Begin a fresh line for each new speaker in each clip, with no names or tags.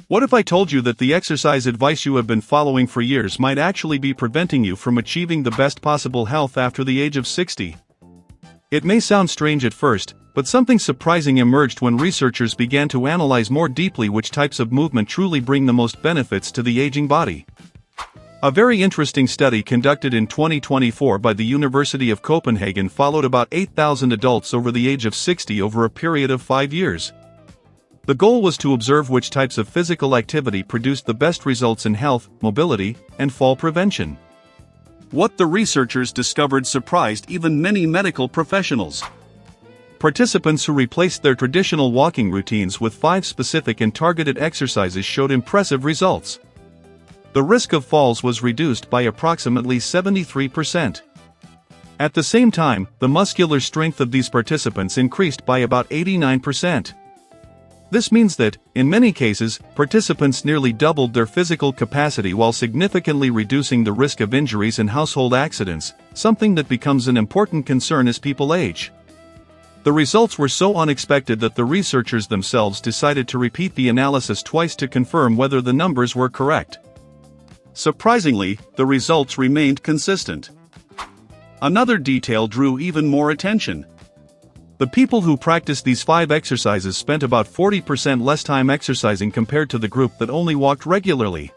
What if I told you that the exercise advice you have been following for years might actually be preventing you from achieving the best possible health after the age of 60? It may sound strange at first, but something surprising emerged when researchers began to analyze more deeply which types of movement truly bring the most benefits to the aging body. A very interesting study conducted in 2024 by the University of Copenhagen followed about 8,000 adults over the age of 60 over a period of 5 years. The goal was to observe which types of physical activity produced the best results in health, mobility, and fall prevention. What the researchers discovered surprised even many medical professionals. Participants who replaced their traditional walking routines with 5 specific and targeted exercises showed impressive results. The risk of falls was reduced by approximately 73%. At the same time, the muscular strength of these participants increased by about 89%. This means that, in many cases, participants nearly doubled their physical capacity while significantly reducing the risk of injuries and household accidents, something that becomes an important concern as people age. The results were so unexpected that the researchers themselves decided to repeat the analysis twice to confirm whether the numbers were correct. Surprisingly, the results remained consistent. Another detail drew even more attention. The people who practiced these 5 exercises spent about 40% less time exercising compared to the group that only walked regularly.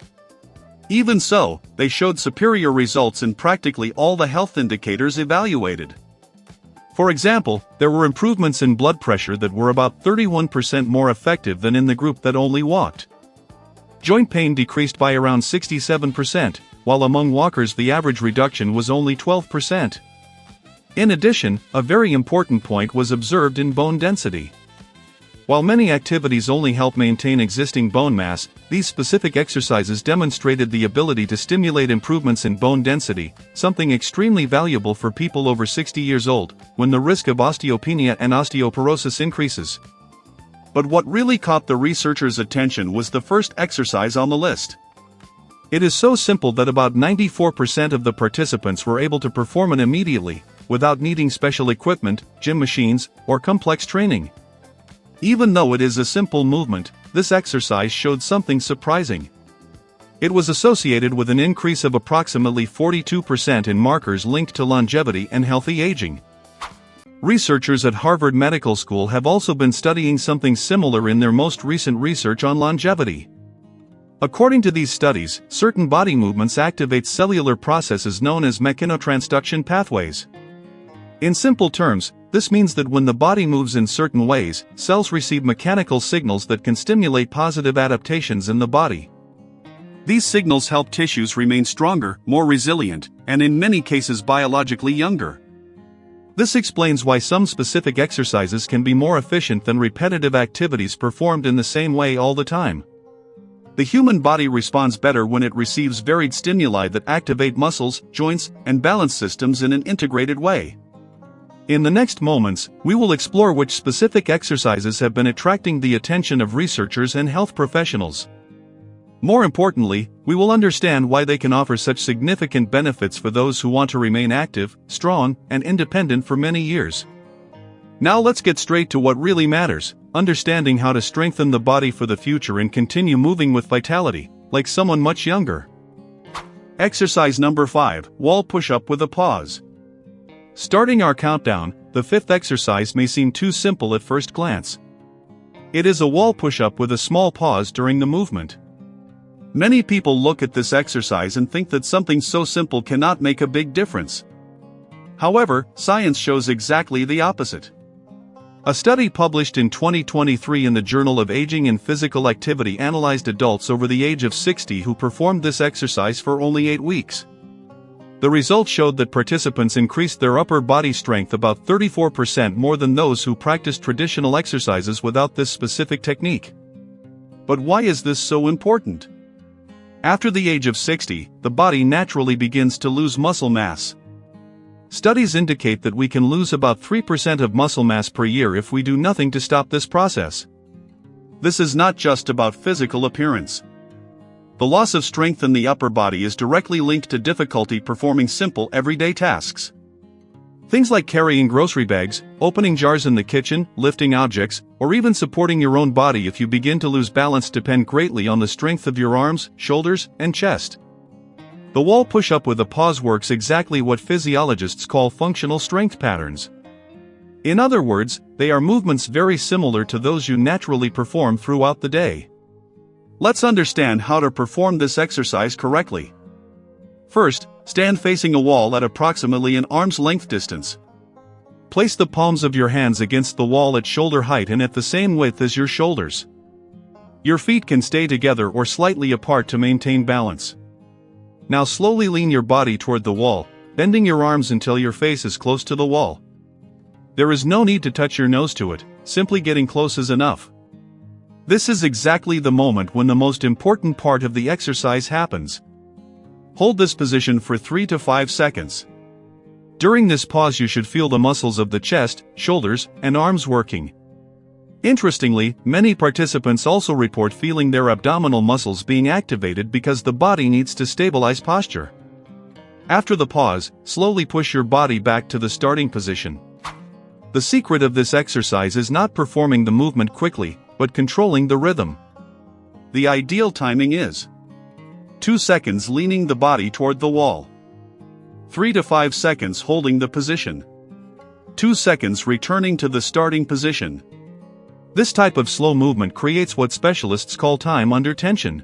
Even so, they showed superior results in practically all the health indicators evaluated. For example, there were improvements in blood pressure that were about 31% more effective than in the group that only walked. Joint pain decreased by around 67%, while among walkers the average reduction was only 12%. In addition, a very important point was observed in bone density. While many activities only help maintain existing bone mass, these specific exercises demonstrated the ability to stimulate improvements in bone density, something extremely valuable for people over 60 years old, when the risk of osteopenia and osteoporosis increases. But what really caught the researchers' attention was the first exercise on the list. It is so simple that about 94% of the participants were able to perform it immediately, without needing special equipment, gym machines, or complex training. Even though it is a simple movement, this exercise showed something surprising. It was associated with an increase of approximately 42% in markers linked to longevity and healthy aging. Researchers at Harvard Medical School have also been studying something similar in their most recent research on longevity. According to these studies, certain body movements activate cellular processes known as mechanotransduction pathways. In simple terms, this means that when the body moves in certain ways, cells receive mechanical signals that can stimulate positive adaptations in the body. These signals help tissues remain stronger, more resilient, and in many cases biologically younger. This explains why some specific exercises can be more efficient than repetitive activities performed in the same way all the time. The human body responds better when it receives varied stimuli that activate muscles, joints, and balance systems in an integrated way. In the next moments, we will explore which specific exercises have been attracting the attention of researchers and health professionals. More importantly, we will understand why they can offer such significant benefits for those who want to remain active, strong, and independent for many years. Now let's get straight to what really matters, understanding how to strengthen the body for the future and continue moving with vitality, like someone much younger. Exercise number 5, wall push-up with a pause. Starting our countdown, the 5th exercise may seem too simple at first glance. It is a wall push-up with a small pause during the movement. Many people look at this exercise and think that something so simple cannot make a big difference. However, science shows exactly the opposite. A study published in 2023 in the Journal of Aging and Physical Activity analyzed adults over the age of 60 who performed this exercise for only 8 weeks. The results showed that participants increased their upper body strength about 34% more than those who practiced traditional exercises without this specific technique. But why is this so important? After the age of 60, the body naturally begins to lose muscle mass. Studies indicate that we can lose about 3% of muscle mass per year if we do nothing to stop this process. This is not just about physical appearance. The loss of strength in the upper body is directly linked to difficulty performing simple everyday tasks. Things like carrying grocery bags, opening jars in the kitchen, lifting objects, or even supporting your own body if you begin to lose balance depend greatly on the strength of your arms, shoulders, and chest. The wall push-up with a pause works exactly what physiologists call functional strength patterns. In other words, they are movements very similar to those you naturally perform throughout the day. Let's understand how to perform this exercise correctly. First, stand facing a wall at approximately an arm's length distance. Place the palms of your hands against the wall at shoulder height and at the same width as your shoulders. Your feet can stay together or slightly apart to maintain balance. Now slowly lean your body toward the wall, bending your arms until your face is close to the wall. There is no need to touch your nose to it, simply getting close is enough. This is exactly the moment when the most important part of the exercise happens. Hold this position for 3 to 5 seconds. During this pause you should feel the muscles of the chest, shoulders, and arms working. Interestingly, many participants also report feeling their abdominal muscles being activated because the body needs to stabilize posture. After the pause, slowly push your body back to the starting position. The secret of this exercise is not performing the movement quickly, but controlling the rhythm. The ideal timing is 2 seconds leaning the body toward the wall. 3 to 5 seconds holding the position. 2 seconds returning to the starting position. This type of slow movement creates what specialists call time under tension.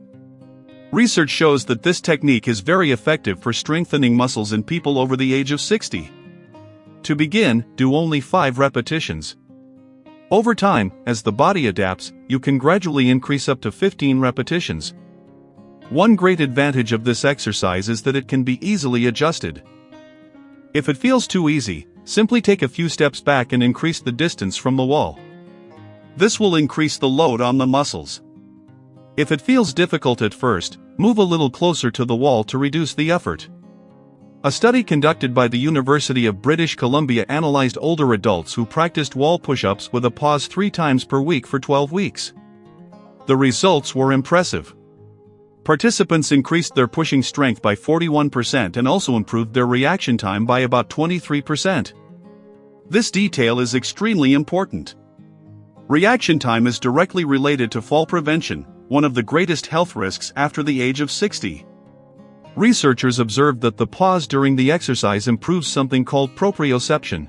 Research shows that this technique is very effective for strengthening muscles in people over the age of 60. To begin, do only 5 repetitions. Over time, as the body adapts, you can gradually increase up to 15 repetitions. One great advantage of this exercise is that it can be easily adjusted. If it feels too easy, simply take a few steps back and increase the distance from the wall. This will increase the load on the muscles. If it feels difficult at first, move a little closer to the wall to reduce the effort. A study conducted by the University of British Columbia analyzed older adults who practiced wall push-ups with a pause 3 times per week for 12 weeks. The results were impressive. Participants increased their pushing strength by 41% and also improved their reaction time by about 23%. This detail is extremely important. Reaction time is directly related to fall prevention, one of the greatest health risks after the age of 60. Researchers observed that the pause during the exercise improves something called proprioception.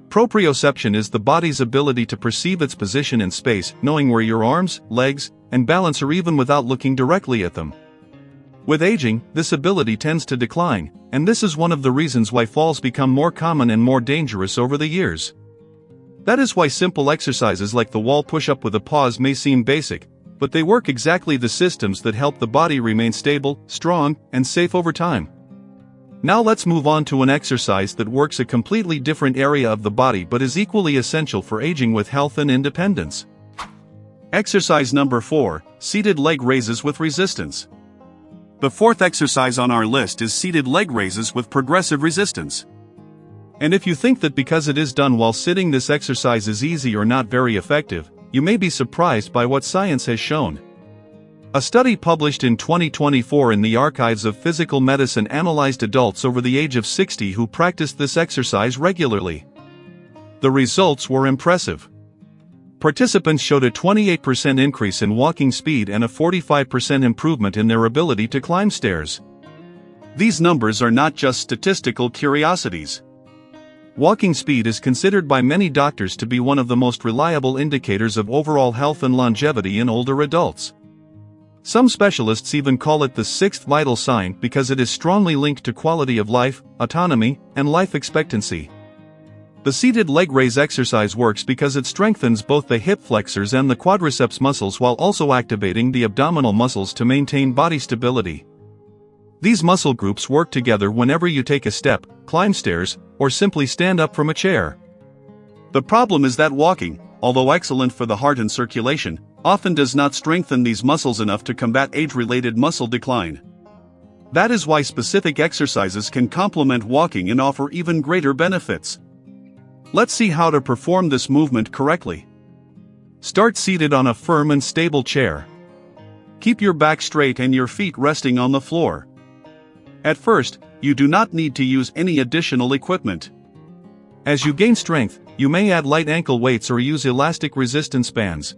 Proprioception is the body's ability to perceive its position in space, knowing where your arms, legs, and balance are even without looking directly at them. With aging, this ability tends to decline, and this is one of the reasons why falls become more common and more dangerous over the years. That is why simple exercises like the wall push-up with a pause may seem basic, but they work exactly the systems that help the body remain stable, strong, and safe over time. Now let's move on to an exercise that works a completely different area of the body but is equally essential for aging with health and independence. Exercise number 4, seated leg raises with resistance. The fourth exercise on our list is seated leg raises with progressive resistance. And if you think that because it is done while sitting this exercise is easy or not very effective, you may be surprised by what science has shown. A study published in 2024 in the Archives of Physical Medicine analyzed adults over the age of 60 who practiced this exercise regularly. The results were impressive. Participants showed a 28% increase in walking speed and a 45% improvement in their ability to climb stairs. These numbers are not just statistical curiosities. Walking speed is considered by many doctors to be one of the most reliable indicators of overall health and longevity in older adults. Some specialists even call it the sixth vital sign because it is strongly linked to quality of life, autonomy, and life expectancy. The seated leg raise exercise works because it strengthens both the hip flexors and the quadriceps muscles while also activating the abdominal muscles to maintain body stability. These muscle groups work together whenever you take a step, climb stairs, or simply stand up from a chair. The problem is that walking, although excellent for the heart and circulation, often does not strengthen these muscles enough to combat age-related muscle decline. That is why specific exercises can complement walking and offer even greater benefits. Let's see how to perform this movement correctly. Start seated on a firm and stable chair. Keep your back straight and your feet resting on the floor. At first, you do not need to use any additional equipment. As you gain strength, you may add light ankle weights or use elastic resistance bands.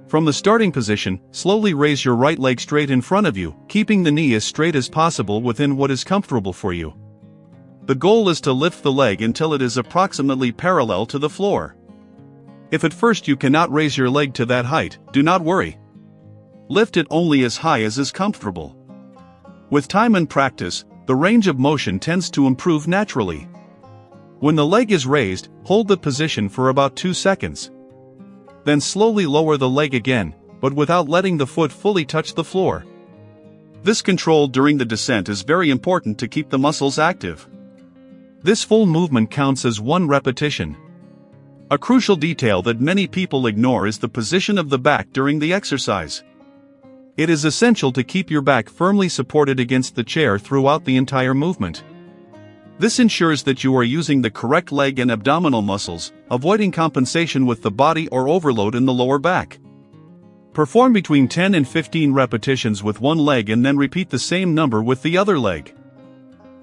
From the starting position, slowly raise your right leg straight in front of you, keeping the knee as straight as possible within what is comfortable for you. The goal is to lift the leg until it is approximately parallel to the floor. If at first you cannot raise your leg to that height, do not worry. Lift it only as high as is comfortable. With time and practice, the range of motion tends to improve naturally. When the leg is raised, hold the position for about 2 seconds. Then slowly lower the leg again, but without letting the foot fully touch the floor. This control during the descent is very important to keep the muscles active. This full movement counts as 1 repetition. A crucial detail that many people ignore is the position of the back during the exercise. It is essential to keep your back firmly supported against the chair throughout the entire movement. This ensures that you are using the correct leg and abdominal muscles, avoiding compensation with the body or overload in the lower back. Perform between 10 and 15 repetitions with one leg and then repeat the same number with the other leg.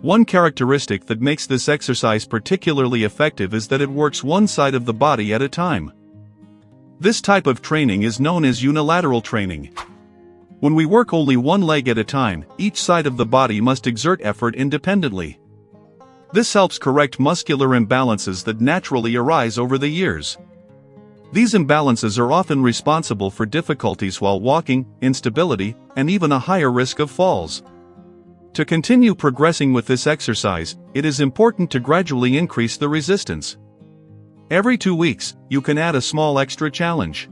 One characteristic that makes this exercise particularly effective is that it works one side of the body at a time. This type of training is known as unilateral training. When we work only one leg at a time, each side of the body must exert effort independently. This helps correct muscular imbalances that naturally arise over the years. These imbalances are often responsible for difficulties while walking, instability, and even a higher risk of falls. To continue progressing with this exercise, it is important to gradually increase the resistance. Every 2 weeks, you can add a small extra challenge.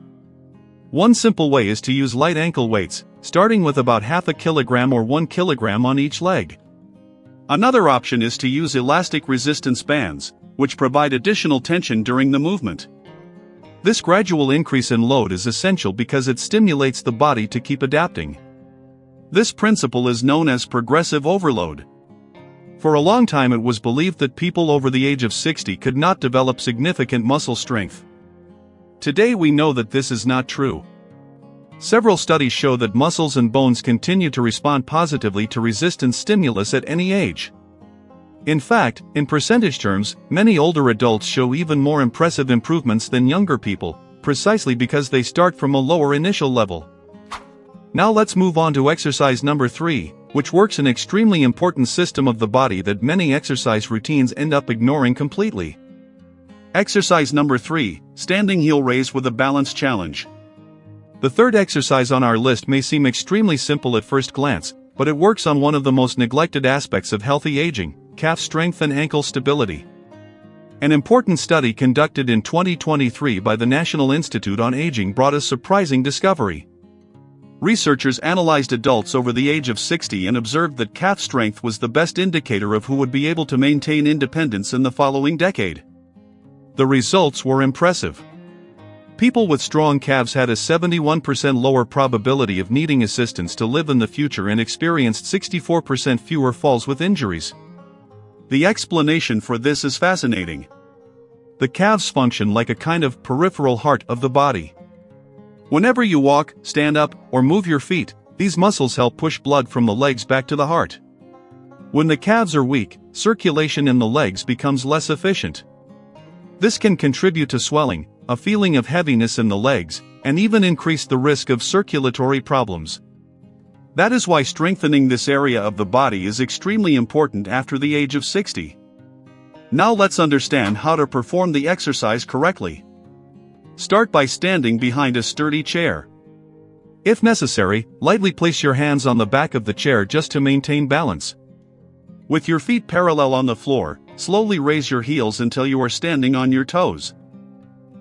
One simple way is to use light ankle weights, starting with about half a kilogram or 1 kilogram on each leg. Another option is to use elastic resistance bands, which provide additional tension during the movement. This gradual increase in load is essential because it stimulates the body to keep adapting. This principle is known as progressive overload. For a long time it was believed that people over the age of 60 could not develop significant muscle strength. Today we know that this is not true. Several studies show that muscles and bones continue to respond positively to resistance stimulus at any age. In fact, in percentage terms, many older adults show even more impressive improvements than younger people, precisely because they start from a lower initial level. Now let's move on to exercise number 3, which works an extremely important system of the body that many exercise routines end up ignoring completely. Exercise number 3, standing heel raise with a balance challenge. The third exercise on our list may seem extremely simple at first glance, but it works on one of the most neglected aspects of healthy aging: calf strength and ankle stability. An important study conducted in 2023 by the National Institute on Aging brought a surprising discovery. Researchers analyzed adults over the age of 60 and observed that calf strength was the best indicator of who would be able to maintain independence in the following decade. The results were impressive. People with strong calves had a 71% lower probability of needing assistance to live in the future and experienced 64% fewer falls with injuries. The explanation for this is fascinating. The calves function like a kind of peripheral heart of the body. Whenever you walk, stand up, or move your feet, these muscles help push blood from the legs back to the heart. When the calves are weak, circulation in the legs becomes less efficient. This can contribute to swelling, a feeling of heaviness in the legs, and even increase the risk of circulatory problems. That is why strengthening this area of the body is extremely important after the age of 60. Now let's understand how to perform the exercise correctly. Start by standing behind a sturdy chair. If necessary, lightly place your hands on the back of the chair just to maintain balance. With your feet parallel on the floor, slowly raise your heels until you are standing on your toes.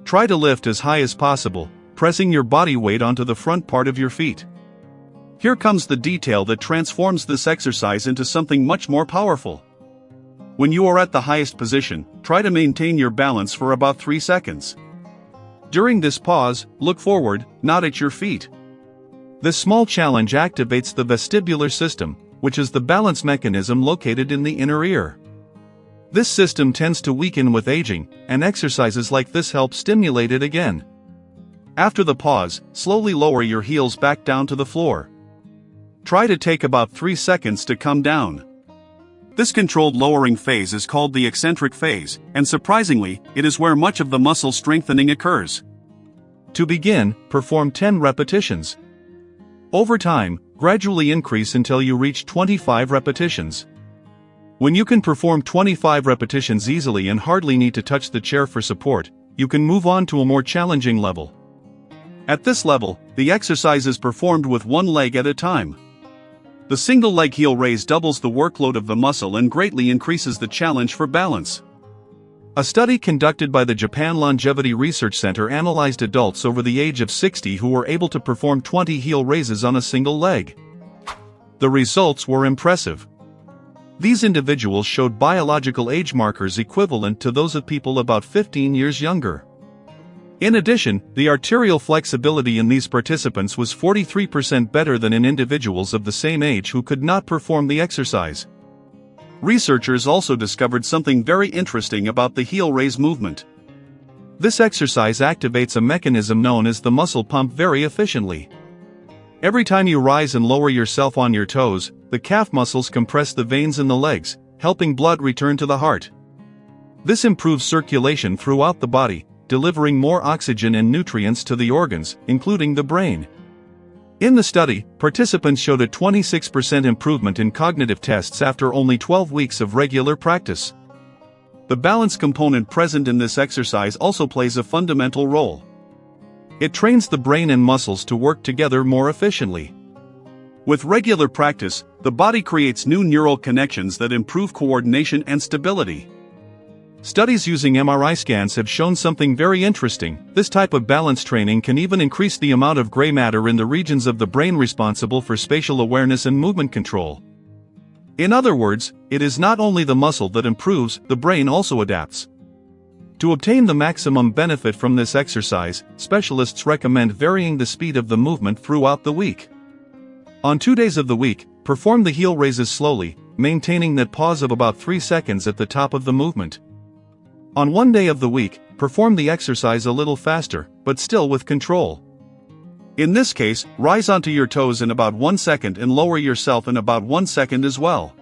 Try to lift as high as possible, pressing your body weight onto the front part of your feet. Here comes the detail that transforms this exercise into something much more powerful. When you are at the highest position, try to maintain your balance for about 3 seconds. During this pause, look forward, not at your feet. This small challenge activates the vestibular system, which is the balance mechanism located in the inner ear. This system tends to weaken with aging, and exercises like this help stimulate it again. After the pause, slowly lower your heels back down to the floor. Try to take about 3 seconds to come down.
This controlled lowering phase is called the eccentric phase, and surprisingly, it is where much of the muscle strengthening occurs.
To begin, perform 10 repetitions. Over time, gradually increase until you reach 25 repetitions. When you can perform 25 repetitions easily and hardly need to touch the chair for support, you can move on to a more challenging level. At this level, the exercise is performed with one leg at a time. The single leg heel raise doubles the workload of the muscle and greatly increases the challenge for balance. A study conducted by the Japan Longevity Research Center analyzed adults over the age of 60 who were able to perform 20 heel raises on a single leg. The results were impressive. These individuals showed biological age markers equivalent to those of people about 15 years younger. In addition, the arterial flexibility in these participants was 43% better than in individuals of the same age who could not perform the exercise. Researchers also discovered something very interesting about the heel raise movement. This exercise activates a mechanism known as the muscle pump very efficiently. Every time you rise and lower yourself on your toes, the calf muscles compress the veins in the legs, helping blood return to the heart. This improves circulation throughout the body, delivering more oxygen and nutrients to the organs, including the brain. In the study, participants showed a 26% improvement in cognitive tests after only 12 weeks of regular practice. The balance component present in this exercise also plays a fundamental role. It trains the brain and muscles to work together more efficiently. With regular practice, the body creates new neural connections that improve coordination and stability. Studies using MRI scans have shown something very interesting. This type of balance training can even increase the amount of gray matter in the regions of the brain responsible for spatial awareness and movement control. In other words, it is not only the muscle that improves, the brain also adapts. To obtain the maximum benefit from this exercise, specialists recommend varying the speed of the movement throughout the week. On 2 days of the week, perform the heel raises slowly, maintaining that pause of about 3 seconds at the top of the movement. On 1 day of the week, perform the exercise a little faster, but still with control. In this case, rise onto your toes in about 1 second and lower yourself in about 1 second as well.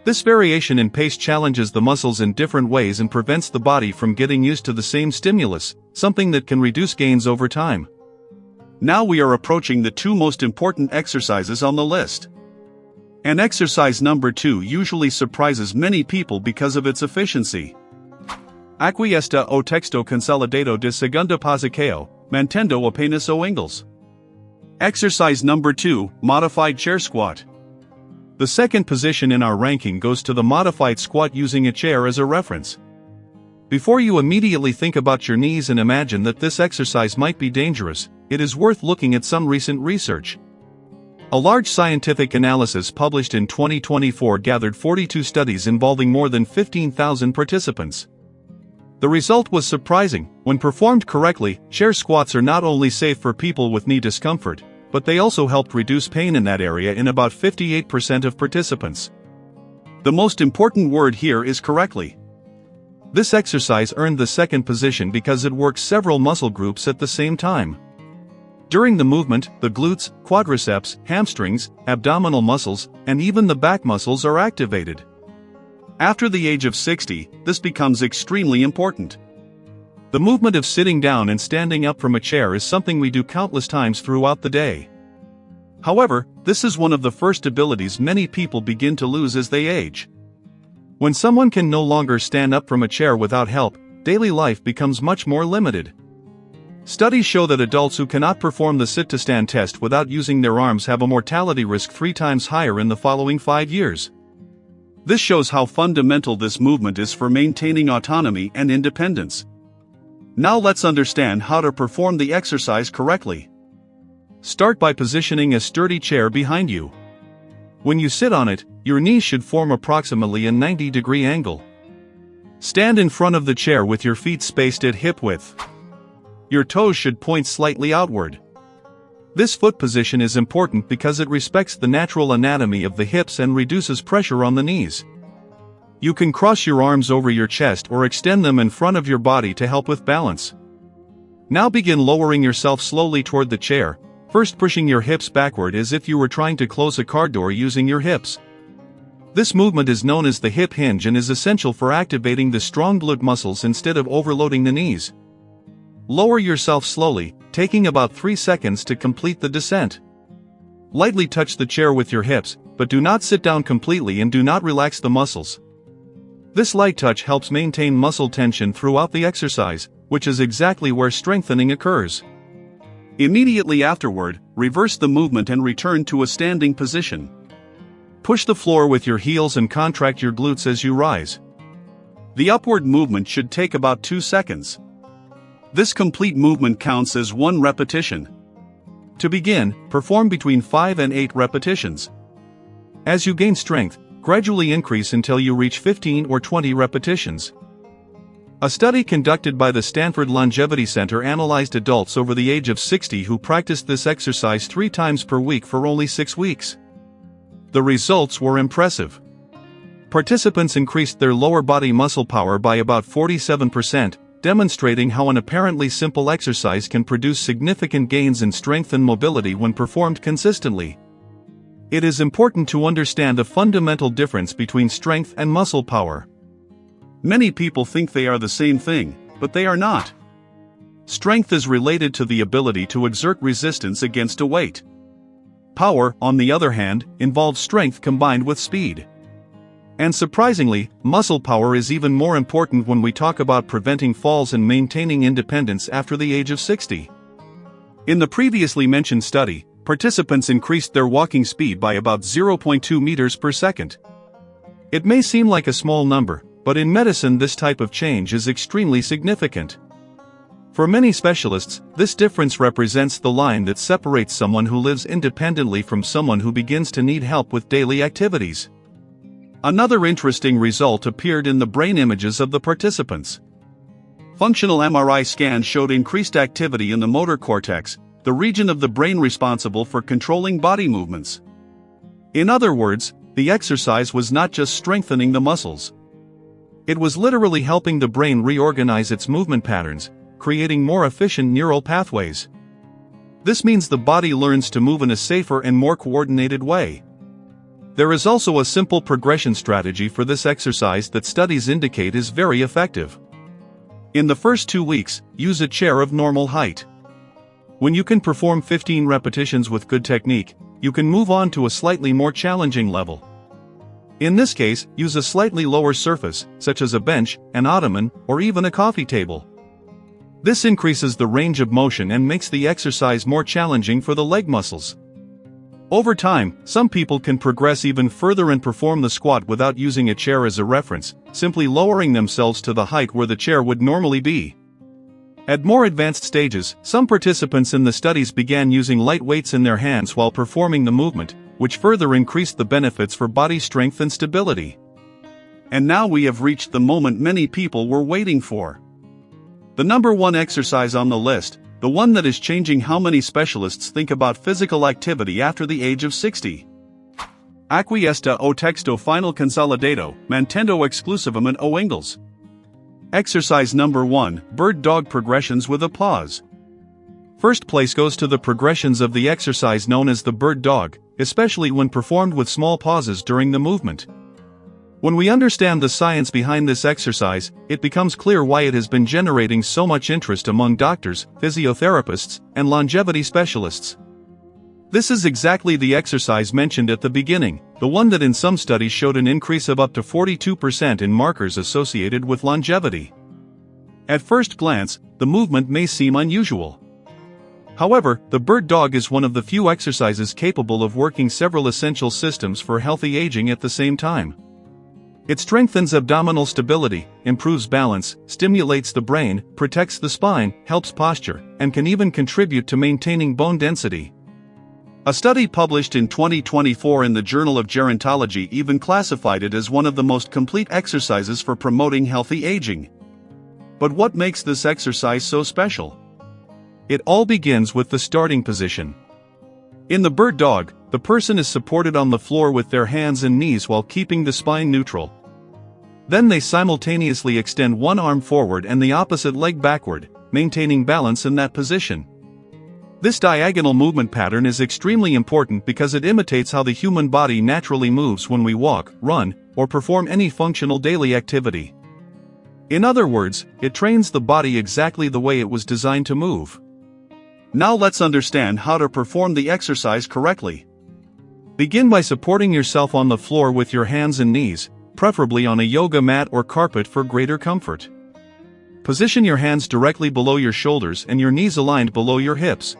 This variation in pace challenges the muscles in different ways and prevents the body from getting used to the same stimulus, something that can reduce gains over time. Now we are approaching the 2 most important exercises on the list. And exercise number 2 usually surprises many people because of its efficiency. Aqui está o texto consolidado de segunda posição, mantendo apenas o ingles. Exercise number 2, modified chair squat. The second position in our ranking goes to the modified squat using a chair as a reference. Before you immediately think about your knees and imagine that this exercise might be dangerous, it is worth looking at some recent research. A large scientific analysis published in 2024 gathered 42 studies involving more than 15,000 participants. The result was surprising. When performed correctly, chair squats are not only safe for people with knee discomfort, but they also helped reduce pain in that area in about 58% of participants. The most important word here is correctly. This exercise earned the second position because it works several muscle groups at the same time. During the movement, the glutes, quadriceps, hamstrings, abdominal muscles, and even the back muscles are activated. After the age of 60, this becomes extremely important. The movement of sitting down and standing up from a chair is something we do countless times throughout the day. However, this is one of the first abilities many people begin to lose as they age. When someone can no longer stand up from a chair without help, daily life becomes much more limited. Studies show that adults who cannot perform the sit-to-stand test without using their arms have a mortality risk 3 times higher in the following 5 years. This shows how fundamental this movement is for maintaining autonomy and independence. Now let's understand how to perform the exercise correctly. Start by positioning a sturdy chair behind you. When you sit on it, your knees should form approximately a 90-degree angle. Stand in front of the chair with your feet spaced at hip width. Your toes should point slightly outward. This foot position is important because it respects the natural anatomy of the hips and reduces pressure on the knees. You can cross your arms over your chest or extend them in front of your body to help with balance. Now begin lowering yourself slowly toward the chair, first pushing your hips backward as if you were trying to close a car door using your hips. This movement is known as the hip hinge and is essential for activating the strong glute muscles instead of overloading the knees. Lower yourself slowly, taking about 3 seconds to complete the descent. Lightly touch the chair with your hips, but do not sit down completely and do not relax the muscles. This light touch helps maintain muscle tension throughout the exercise, which is exactly where strengthening occurs.
Immediately afterward, reverse the movement and return to a standing position.
Push the floor with your heels and contract your glutes as you rise.
The upward movement should take about 2 seconds. This complete movement counts as 1 repetition.
To begin, perform between 5 and 8 repetitions. As you gain strength, gradually increase until you reach 15 or 20 repetitions. A study conducted by the Stanford Longevity Center analyzed adults over the age of 60 who practiced this exercise 3 times per week for only 6 weeks. The results were impressive. Participants increased their lower body muscle power by about 47%, demonstrating how an apparently simple exercise can produce significant gains in strength and mobility when performed consistently. It is important to understand the fundamental difference between strength and muscle power.
Many people think they are the same thing, but they are not. Strength is related to the ability to exert resistance against a weight. Power, on the other hand, involves strength combined with speed. And surprisingly, muscle power is even more important when we talk about preventing falls and maintaining independence after the age of 60. In the previously mentioned study, participants increased their walking speed by about 0.2 meters per second. It may seem like a small number, but in medicine this type of change is extremely significant. For many specialists, this difference represents the line that separates someone who lives independently from someone who begins to need help with daily activities. Another interesting result appeared in the brain images of the participants. Functional MRI scans showed increased activity in the motor cortex, the region of the brain responsible for controlling body movements. In other words, the exercise was not just strengthening the muscles. It was literally helping the brain reorganize its movement patterns, creating more efficient neural pathways. This means the body learns to move in a safer and more coordinated way. There is also a simple progression strategy for this exercise that studies indicate is very effective. In the first 2 weeks, use a chair of normal height. When you can perform 15 repetitions with good technique, you can move on to a slightly more challenging level. In this case, use a slightly lower surface, such as a bench, an ottoman, or even a coffee table. This increases the range of motion and makes the exercise more challenging for the leg muscles. Over time, some people can progress even further and perform the squat without using a chair as a reference, simply lowering themselves to the height where the chair would normally be. At more advanced stages, some participants in the studies began using light weights in their hands while performing the movement, which further increased the benefits for body strength and stability. And now we have reached the moment many people were waiting for. The number 1 exercise on the list, the one that is changing how many specialists think about physical activity after the age of 60. Aquí está o texto final consolidado, mantendo exclusivamente o inglés. Exercise number 1, bird dog progressions with applause. First place goes to the progressions of the exercise known as the bird dog, especially when performed with small pauses during the movement. When we understand the science behind this exercise, it becomes clear why it has been generating so much interest among doctors, physiotherapists, and longevity specialists. This is exactly the exercise mentioned at the beginning, the one that in some studies showed an increase of up to 42% in markers associated with longevity. At first glance, the movement may seem unusual. However, the bird dog is one of the few exercises capable of working several essential systems for healthy aging at the same time. It strengthens abdominal stability, improves balance, stimulates the brain, protects the spine, helps posture, and can even contribute to maintaining bone density. A study published in 2024 in the Journal of Gerontology even classified it as one of the most complete exercises for promoting healthy aging. But what makes this exercise so special? It all begins with the starting position. In the bird dog, the person is supported on the floor with their hands and knees while keeping the spine neutral. Then they simultaneously extend one arm forward and the opposite leg backward, maintaining balance in that position. This diagonal movement pattern is extremely important because it imitates how the human body naturally moves when we walk, run, or perform any functional daily activity. In other words, it trains the body exactly the way it was designed to move. Now let's understand how to perform the exercise correctly. Begin by supporting yourself on the floor with your hands and knees, preferably on a yoga mat or carpet for greater comfort. Position your hands directly below your shoulders and your knees aligned below your hips.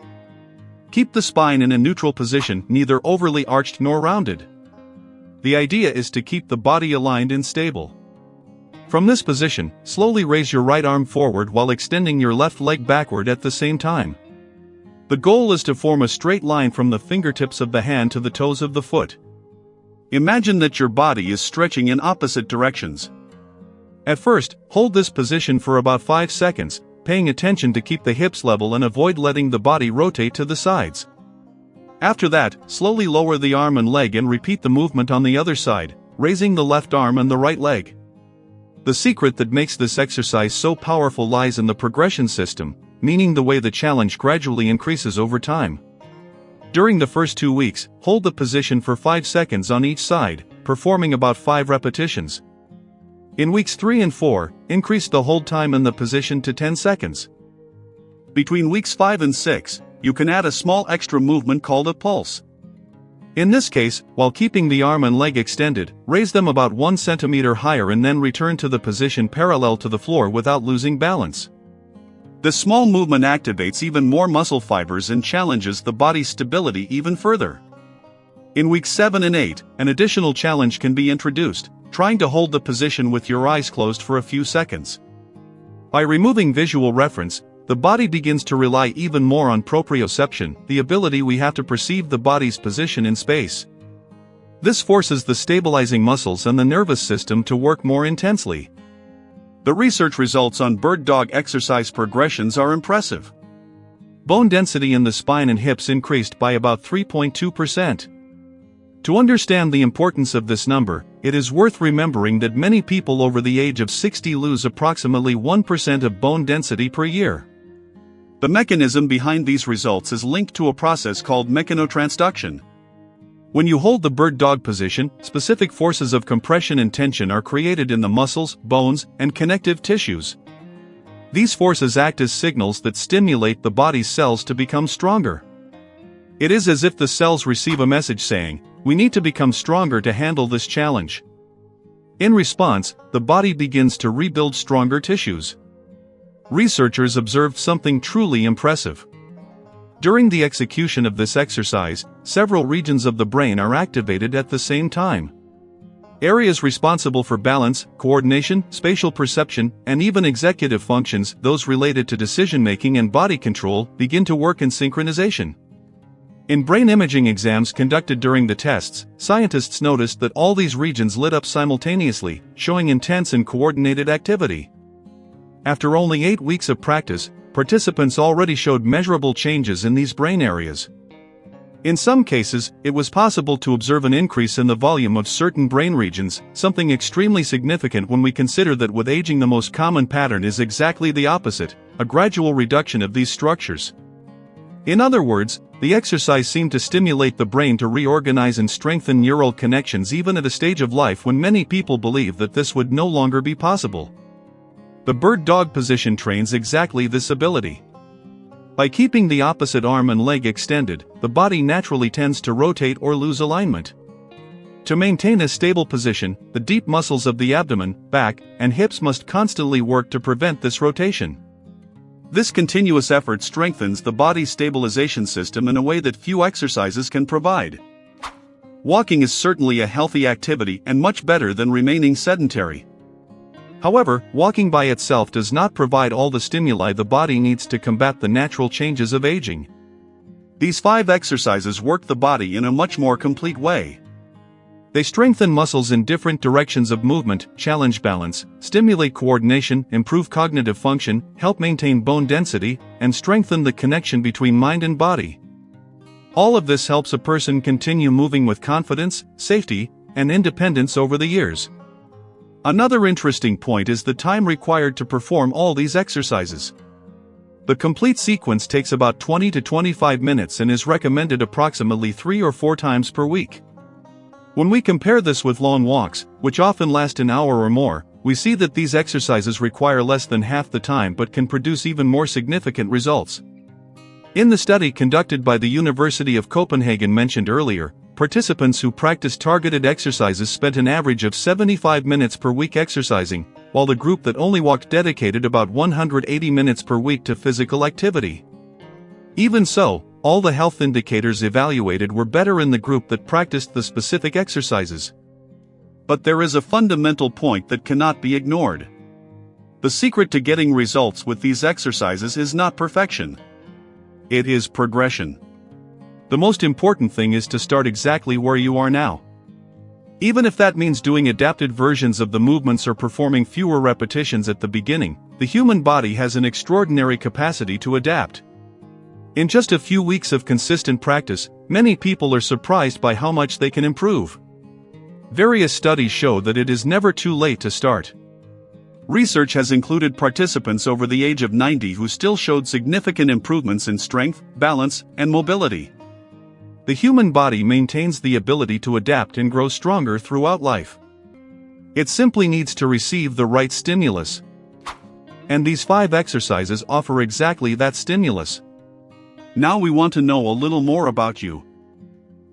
Keep the spine in a neutral position, neither overly arched nor rounded. The idea is to keep the body aligned and stable. From this position, slowly raise your right arm forward while extending your left leg backward at the same time. The goal is to form a straight line from the fingertips of the hand to the toes of the foot. Imagine that your body is stretching in opposite directions. At first, hold this position for about 5 seconds, paying attention to keep the hips level and avoid letting the body rotate to the sides. After that, slowly lower the arm and leg and repeat the movement on the other side, raising the left arm and the right leg. The secret that makes this exercise so powerful lies in the progression system, meaning the way the challenge gradually increases over time. During the first 2 weeks, hold the position for 5 seconds on each side, performing about 5 repetitions. In weeks 3 and 4, increase the hold time in the position to 10 seconds. Between weeks 5 and 6, you can add a small extra movement called a pulse. In this case, while keeping the arm and leg extended, raise them about 1 centimeter higher and then return to the position parallel to the floor without losing balance. This small movement activates even more muscle fibers and challenges the body's stability even further. In weeks 7 and 8, an additional challenge can be introduced, trying to hold the position with your eyes closed for a few seconds. By removing visual reference, the body begins to rely even more on proprioception, the ability we have to perceive the body's position in space. This forces the stabilizing muscles and the nervous system to work more intensely. The research results on bird dog exercise progressions are impressive. Bone density in the spine and hips increased by about 3.2%. To understand the importance of this number, it is worth remembering that many people over the age of 60 lose approximately 1% of bone density per year. The mechanism behind these results is linked to a process called mechanotransduction. When you hold the bird dog position, specific forces of compression and tension are created in the muscles, bones, and connective tissues. These forces act as signals that stimulate the body's cells to become stronger. It is as if the cells receive a message saying, "We need to become stronger to handle this challenge." In response, the body begins to rebuild stronger tissues. Researchers observed something truly impressive. During the execution of this exercise, several regions of the brain are activated at the same time. Areas responsible for balance, coordination, spatial perception, and even executive functions, those related to decision-making and body control, begin to work in synchronization. In brain imaging exams conducted during the tests, scientists noticed that all these regions lit up simultaneously, showing intense and coordinated activity. After only 8 weeks of practice, participants already showed measurable changes in these brain areas. In some cases, it was possible to observe an increase in the volume of certain brain regions, something extremely significant when we consider that with aging the most common pattern is exactly the opposite, a gradual reduction of these structures. In other words, the exercise seemed to stimulate the brain to reorganize and strengthen neural connections even at a stage of life when many people believe that this would no longer be possible. The bird dog position trains exactly this ability. By keeping the opposite arm and leg extended, the body naturally tends to rotate or lose alignment. To maintain a stable position, the deep muscles of the abdomen, back, and hips must constantly work to prevent this rotation. This continuous effort strengthens the body's stabilization system in a way that few exercises can provide. Walking is certainly a healthy activity and much better than remaining sedentary. However, walking by itself does not provide all the stimuli the body needs to combat the natural changes of aging. These 5 exercises work the body in a much more complete way. They strengthen muscles in different directions of movement, challenge balance, stimulate coordination, improve cognitive function, help maintain bone density, and strengthen the connection between mind and body. All of this helps a person continue moving with confidence, safety, and independence over the years. Another interesting point is the time required to perform all these exercises.
The complete sequence takes about 20 to 25 minutes and is recommended approximately 3 or 4 times per week. When we compare this with long walks, which often last an hour or more, we see that these exercises require less than half the time but can produce even more significant results. In the study conducted by the University of Copenhagen mentioned earlier, participants who practiced targeted exercises spent an average of 75 minutes per week exercising, while the group that only walked dedicated about 180 minutes per week to physical activity. Even so, all the health indicators evaluated were better in the group that practiced the specific exercises.
But there is a fundamental point that cannot be ignored. The secret to getting results with these exercises is not perfection. It is progression.
The most important thing is to start exactly where you are now. Even if that means doing adapted versions of the movements or performing fewer repetitions at the beginning, the human body has an extraordinary capacity to adapt. In just a few weeks of consistent practice, many people are surprised by how much they can improve. Various studies show that it is never too late to start.
Research has included participants over the age of 90 who still showed significant improvements in strength, balance, and mobility.
The human body maintains the ability to adapt and grow stronger throughout life. It simply needs to receive the right stimulus. And these 5 exercises offer exactly that stimulus.
Now we want to know a little more about you.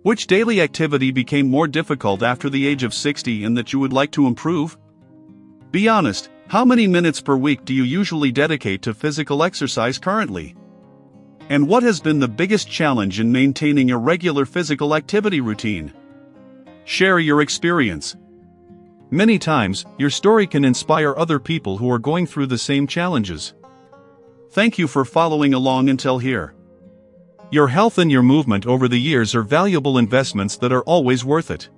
Which daily activity became more difficult after the age of 60 and that you would like to improve? Be honest, how many minutes per week do you usually dedicate to physical exercise currently? And what has been the biggest challenge in maintaining a regular physical activity routine? Share your experience.
Many times, your story can inspire other people who are going through the same challenges.
Thank you for following along until here.
Your health and your movement over the years are valuable investments that are always worth it.